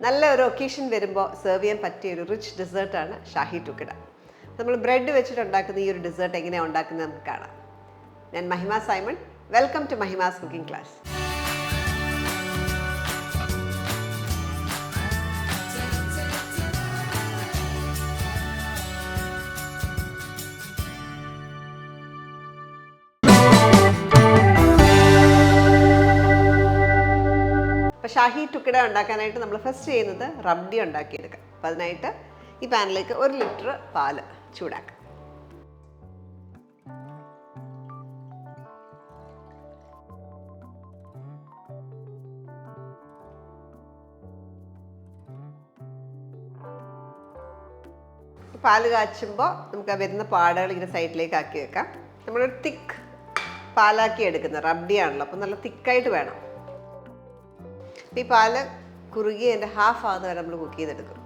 നല്ല ഒരു ഒക്കേഷൻ വരുമ്പോൾ സെർവ് ചെയ്യാൻ പറ്റിയ ഒരു റിച്ച് ഡെസേർട്ടാണ് ഷാഹി ടുക്കഡ. നമ്മൾ ബ്രെഡ് വെച്ചിട്ട് ഉണ്ടാക്കുന്ന ഈ ഒരു ഡെസേർട്ട് എങ്ങനെയാണ് ഉണ്ടാക്കുന്നത് നമുക്ക് കാണാം. ഞാൻ Mahima Simon. Welcome to Mahima's cooking class. അപ്പോൾ ഷാഹി ടുക്കഡ ഉണ്ടാക്കാനായിട്ട് നമ്മൾ ഫസ്റ്റ് ചെയ്യുന്നത് റബ്ഡി ഉണ്ടാക്കിയെടുക്കാം. അപ്പോൾ അതിനായിട്ട് ഈ പാനിലേക്ക് 1 ലിറ്റർ പാല് ചൂടാക്കാം. പാല് കാച്ചുമ്പോൾ നമുക്ക് വരുന്ന പാടകൾ ഇങ്ങനെ സൈഡിലേക്ക് ആക്കി വെക്കാം. നമ്മളൊരു തിക്ക് പാലാക്കി എടുക്കുന്ന റബ്ഡിയാണല്ലോ, അപ്പോൾ നല്ല തിക്കായിട്ട് വേണം. ഈ പാല് കുറുകി അതിൻ്റെ ഹാഫ് ആകുന്ന വരെ നമ്മൾ കുക്ക് ചെയ്തെടുക്കും.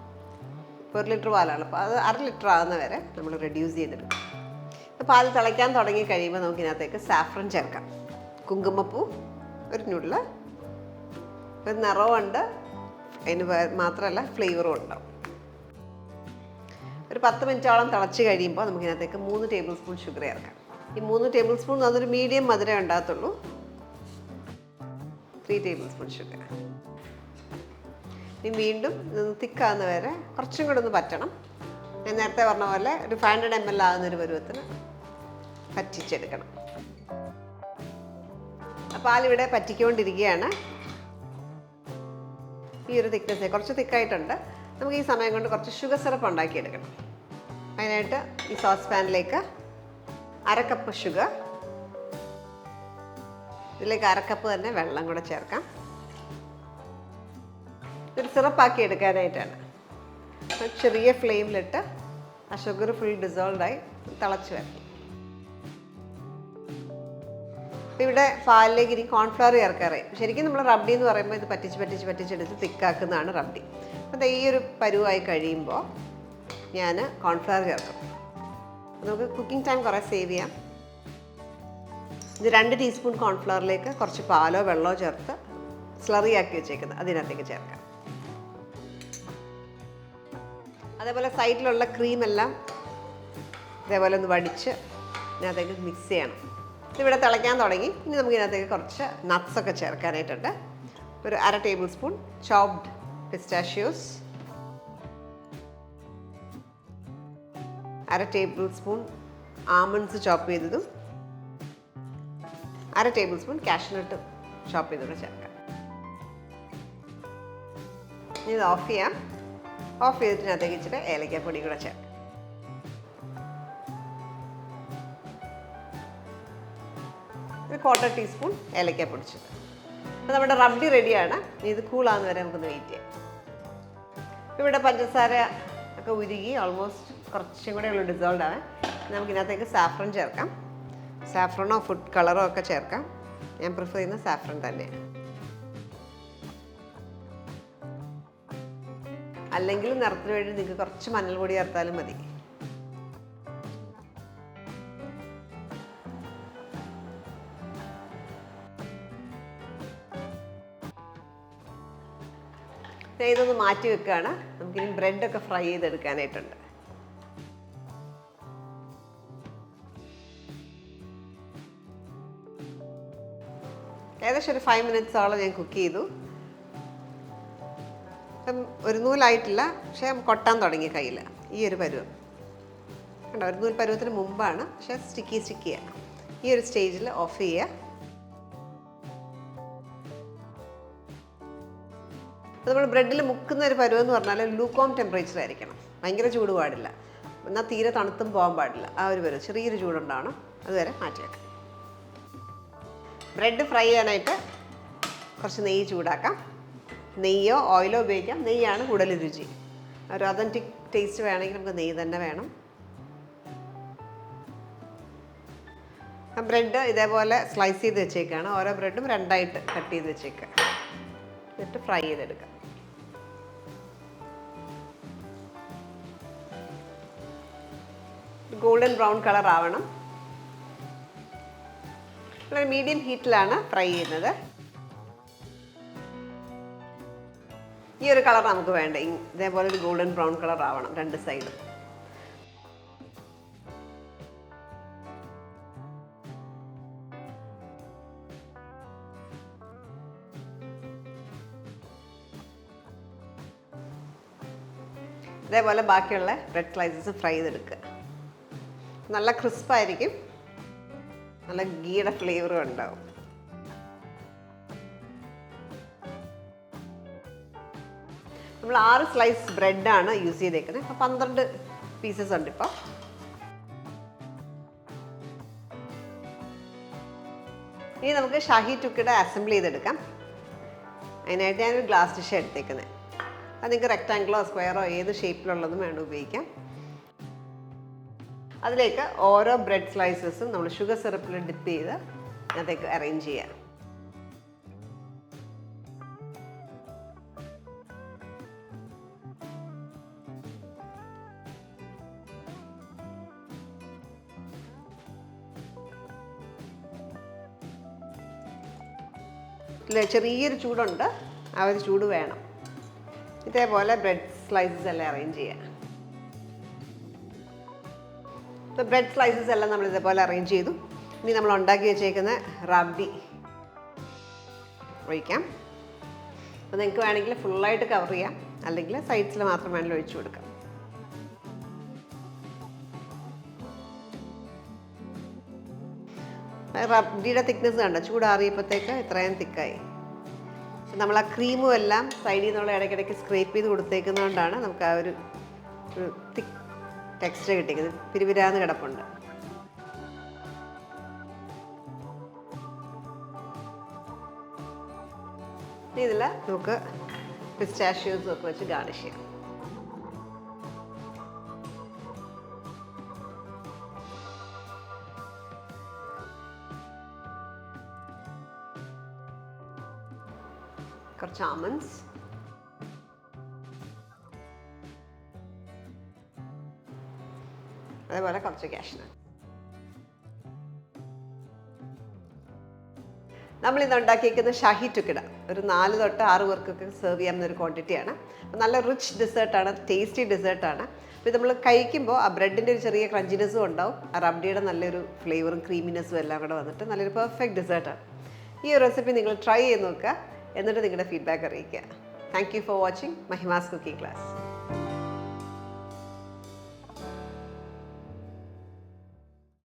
1 ലിറ്റർ പാലാണ്, അപ്പോൾ അത് 1/2 ലിറ്റർ ആകുന്ന വരെ നമ്മൾ റെഡ്യൂസ് ചെയ്തെടുക്കും. അപ്പോൾ പാല് തിളയ്ക്കാൻ തുടങ്ങി കഴിയുമ്പോൾ നമുക്ക് ഇതിനകത്തേക്ക് സാഫ്രൺ ചേർക്കാം. കുങ്കുമപ്പൂ ഒരു നുള്ള്, ഒരു നിറവുണ്ട്, അതിന് മാത്രമല്ല ഫ്ലേവറും ഉണ്ടാവും. ഒരു 10 മിനിറ്റോളം തിളച്ച് കഴിയുമ്പോൾ നമുക്കിതിനകത്തേക്ക് 3 ടേബിൾ സ്പൂൺ ഷുഗർ ചേർക്കാം. ഈ 3 ടേബിൾ സ്പൂൺ അതൊരു മീഡിയം മധുരം ഉണ്ടാകത്തുള്ളൂ. 3 ടേബിൾ സ്പൂൺ ഷുഗർ. ഇനി വീണ്ടും തിക്കാകുന്ന വരെ കുറച്ചും കൂടെ ഒന്ന് പറ്റണം. ഞാൻ നേരത്തെ പറഞ്ഞ പോലെ ഒരു 500 ml ആകുന്നൊരു പരുവത്തിന് പറ്റിച്ചെടുക്കണം. പാലിവിടെ പറ്റിക്കൊണ്ടിരിക്കുകയാണ്. ഈ ഒരു തിക്നെസ് കുറച്ച് തിക്കായിട്ടുണ്ട്. നമുക്ക് ഈ സമയം കൊണ്ട് കുറച്ച് ഷുഗർ സിറപ്പ് ഉണ്ടാക്കിയെടുക്കണം. അതിനായിട്ട് ഈ സോസ് പാനിലേക്ക് 1/2 കപ്പ് ഷുഗർ, ഇതിലേക്ക് 1/2 കപ്പ് തന്നെ വെള്ളം കൂടെ ചേർക്കാം. ഒരു സിറപ്പാക്കി എടുക്കാനായിട്ടാണ്. ചെറിയ ഫ്ലെയിമിലിട്ട് ആ ഷുഗർ ഫുൾ ഡിസോൾവായി തിളച്ച് വരണം. ഇവിടെ പാലിലേക്ക് ഇനി കോൺഫ്ലവർ ചേർക്കാറായി. ശരിക്കും നമ്മൾ റബ്ഡി എന്ന് പറയുമ്പോൾ ഇത് പറ്റിച്ചെടുത്ത് തിക്കാക്കുന്നതാണ് റബ്ഡി. അപ്പോൾ ഈ ഒരു പരുവായി കഴിയുമ്പോൾ ഞാൻ കോൺഫ്ലവർ ചേർക്കും. നമുക്ക് കുക്കിംഗ് ടൈം കുറേ സേവ് ചെയ്യാം. ഇത് 2 ടീസ്പൂൺ കോൺഫ്ലവറിലേക്ക് കുറച്ച് പാലോ വെള്ളമോ ചേർത്ത് സ്ലറി ആക്കി വെച്ചേക്കുന്നത് അതിനകത്തേക്ക് ചേർക്കാം. അതേപോലെ സൈഡിലുള്ള ക്രീമെല്ലാം ഇതേപോലെ ഒന്ന് വടിച്ച് ഇതിനകത്തേക്ക് മിക്സ് ചെയ്യണം. ഇതിവിടെ തിളയ്ക്കാൻ തുടങ്ങി. ഇനി നമുക്ക് ഇതിനകത്തേക്ക് കുറച്ച് നട്ട്സൊക്കെ ചേർക്കാനായിട്ടുണ്ട്. ഒരു 1/2 table spoon chopped pistachios, 1/2 table spoon almonds chop ചെയ്തതും, 1/2 ടേബിൾ സ്പൂൺ കാഷ്യൂനട്ട് ചോപ്പ് ചെയ്തതുകൂടെ ചേർക്കാം. ഇനി ഇത് ഓഫ് ചെയ്യാം. ഓഫ് ചെയ്തിട്ടിനകത്തേക്ക് ഇച്ചിരി ഏലക്കാപ്പൊടി കൂടെ ചേർക്കാം. ഒരു 1/4 ടീസ്പൂൺ ഏലക്ക പൊടിച്ചത്. അപ്പോൾ നമ്മുടെ റബ്ഡി റെഡിയാണ്. ഇത് കൂളാകുന്ന വരെ നമുക്കൊന്ന് വെയിറ്റ് ചെയ്യാം. ഇവിടെ പഞ്ചസാര ഒക്കെ ഉരുകി ഓൾമോസ്റ്റ് കുറച്ചും കൂടെ ഉള്ള ഡിസോൾവ് ആവാൻ നമുക്കിതിനകത്തേക്ക് സാഫ്രൺ ചേർക്കാം. സാഫ്രണോ ഫുഡ് കളറോ ഒക്കെ ചേർക്കാം. ഞാൻ പ്രിഫർ ചെയ്യുന്ന സാഫ്രൺ തന്നെയാണ്. അല്ലെങ്കിൽ നിറത്തിന് വേണ്ടി നിങ്ങൾക്ക് കുറച്ച് മഞ്ഞൾപ്പൊടി ചേർത്താലും മതി. ഇതൊന്ന് മാറ്റി വെക്കുകയാണ്. നമുക്കിനി ബ്രെഡൊക്കെ ഫ്രൈ ചെയ്തെടുക്കാനായിട്ടുണ്ട്. ഏകദേശം ഒരു 5 മിനിറ്റ്സോളം ഞാൻ കുക്ക് ചെയ്തു. അപ്പം ഒരു നൂലായിട്ടില്ല, പക്ഷേ കൊട്ടാൻ തുടങ്ങി കയ്യിൽ. ഈ ഒരു പരുവം കണ്ടോ, ഒരു നൂൽ പരുവത്തിന് മുമ്പാണ്, പക്ഷേ സ്റ്റിക്കിയാണ്. ഈ ഒരു സ്റ്റേജിൽ ഓഫ് ചെയ്യുക. നമ്മൾ ബ്രെഡിൽ മുക്കുന്ന ഒരു പരുവം എന്ന് പറഞ്ഞാൽ ലൂക്കോം ടെമ്പറേച്ചർ ആയിരിക്കണം. ഭയങ്കര ചൂട് പാടില്ല, എന്നാൽ തീരെ തണുത്തും പോകാൻ പാടില്ല. ആ ഒരു പരുവം, ചെറിയൊരു ചൂടുണ്ടാവണം. അതുവരെ മാറ്റി വെക്കാം. ബ്രെഡ് ഫ്രൈ ചെയ്യാനായിട്ട് കുറച്ച് നെയ്യ് ചൂടാക്കാം. നെയ്യോ ഓയിലോ ഉപയോഗിക്കാം. നെയ്യാണ് കൂടുതൽ രുചി. ഒരു ഒതൻറ്റിക് ടേസ്റ്റ് വേണമെങ്കിൽ നമുക്ക് നെയ്യ് തന്നെ വേണം. ബ്രെഡ് ഇതേപോലെ സ്ലൈസ് ചെയ്ത് വെച്ചേക്കാണ്. ഓരോ ബ്രെഡും 2ആയിട്ട് കട്ട് ചെയ്ത് വെച്ചേക്കുക. എന്നിട്ട് ഫ്രൈ ചെയ്തെടുക്കാം. ഗോൾഡൻ ബ്രൗൺ കളർ ആവണം. മീഡിയം ഹീറ്റിലാണ് ഫ്രൈ ചെയ്യുന്നത്. ഈ ഒരു കളർ നമുക്ക് വേണ്ട, ഇതേപോലെ ഒരു ഗോൾഡൻ ബ്രൗൺ കളർ ആവണം രണ്ട് സൈഡും. ഇതേപോലെ ബാക്കിയുള്ള ബ്രെഡ് സ്ലൈസസ് ഫ്രൈ ചെയ്തെടുക്കുക. നല്ല ക്രിസ്പായിരിക്കും, നല്ല ഗീയുടെ ഫ്ലേവറും ഉണ്ടാവും. നമ്മൾ 6 സ്ലൈസ് ബ്രെഡാണ് യൂസ് ചെയ്തേക്കുന്നത്. അപ്പോൾ 12 പീസസ് ഉണ്ട് ഇപ്പോൾ. ഇനി നമുക്ക് ഷാഹി ടുക്കഡ അസംബിൾ ചെയ്തെടുക്കാം. അതിനായിട്ട് ഞാനൊരു ഗ്ലാസ് ഡിഷ് എടുത്തേക്കുന്നത്. അത് നിങ്ങൾക്ക് റെക്റ്റാങ്കിളോ സ്ക്വയറോ ഏത് ഷേപ്പിലുള്ളതും വേണം ഉപയോഗിക്കാം. അതിലേക്ക് ഓരോ ബ്രെഡ് സ്ലൈസസും നമ്മൾ ഷുഗർ സിറപ്പിൽ ഡിപ്പ് ചെയ്ത് അതിലേക്ക് അറേഞ്ച് ചെയ്യാം. ചെറിയൊരു ചൂടുണ്ട്, ആ ഒരു ചൂട് വേണം. ഇതേപോലെ ബ്രെഡ് സ്ലൈസസ് എല്ലാം അറേഞ്ച് ചെയ്യാം. ഇപ്പോൾ ബ്രെഡ് സ്ലൈസസ് എല്ലാം നമ്മൾ ഇതേപോലെ അറേഞ്ച് ചെയ്തു. ഇനി നമ്മൾ ഉണ്ടാക്കി വെച്ചേക്കുന്ന റബ്ഡി ഒഴിക്കാം. അപ്പോൾ നിങ്ങൾക്ക് വേണമെങ്കിൽ ഫുള്ളായിട്ട് കവർ ചെയ്യാം, അല്ലെങ്കിൽ സൈഡ്സിൽ മാത്രം വേണമെങ്കിൽ ഒഴിച്ചു കൊടുക്കാം. റബ്ഡിയുടെ തിക്നെസ് കണ്ടോ, ചൂടാറിയപ്പോഴത്തേക്ക് ഇത്രയും തിക്കായി. നമ്മൾ ആ ക്രീമും എല്ലാം സൈഡിൽ നിന്നുള്ള ഇടയ്ക്കിടയ്ക്ക് സ്ക്രേപ്പ് ചെയ്ത് കൊടുത്തേക്കുന്നതുകൊണ്ടാണ് നമുക്ക് ആ ഒരു തിക്ക് ടെക്സ്ചർ കിട്ടിയത്. പിരിപിരാന്ന് കിടപ്പുണ്ട്. ഇതിൽ നമുക്ക് പിസ്റ്റാഷ്യോസും ഒക്കെ വെച്ച് ഗാർണിഷ് ചെയ്യാം. കുറച്ച് ആമണ്ട്സ്, അതേപോലെ കുറച്ച് കാഷ്നട്ട്. നമ്മളിന്ന് ഉണ്ടാക്കിയിരിക്കുന്ന ഷാഹി ടുക്കഡ ഒരു 4 തൊട്ട് 6 പേർക്കൊക്കെ സെർവ് ചെയ്യാവുന്ന ഒരു ക്വാണ്ടിറ്റിയാണ്. നല്ല റിച്ച് ഡെസേർട്ടാണ്, ടേസ്റ്റി ഡെസേർട്ടാണ്. അപ്പോൾ ഇത് നമ്മൾ കഴിക്കുമ്പോൾ ആ ബ്രെഡിൻ്റെ ഒരു ചെറിയ ക്രഞ്ചിനെസ്സും ഉണ്ടാവും, ആ റബ്ഡിയുടെ നല്ലൊരു ഫ്ലേവറും ക്രീമിനെസ്സും എല്ലാം കൂടെ വന്നിട്ട് നല്ലൊരു പെർഫെക്റ്റ് ഡെസേർട്ടാണ്. ഈ ഒരു റെസിപ്പി നിങ്ങൾ ട്രൈ ചെയ്ത് നോക്കുക, എന്നിട്ട് നിങ്ങളുടെ ഫീഡ്ബാക്ക് അറിയിക്കുക. Thank you for watching Mahima's cooking class.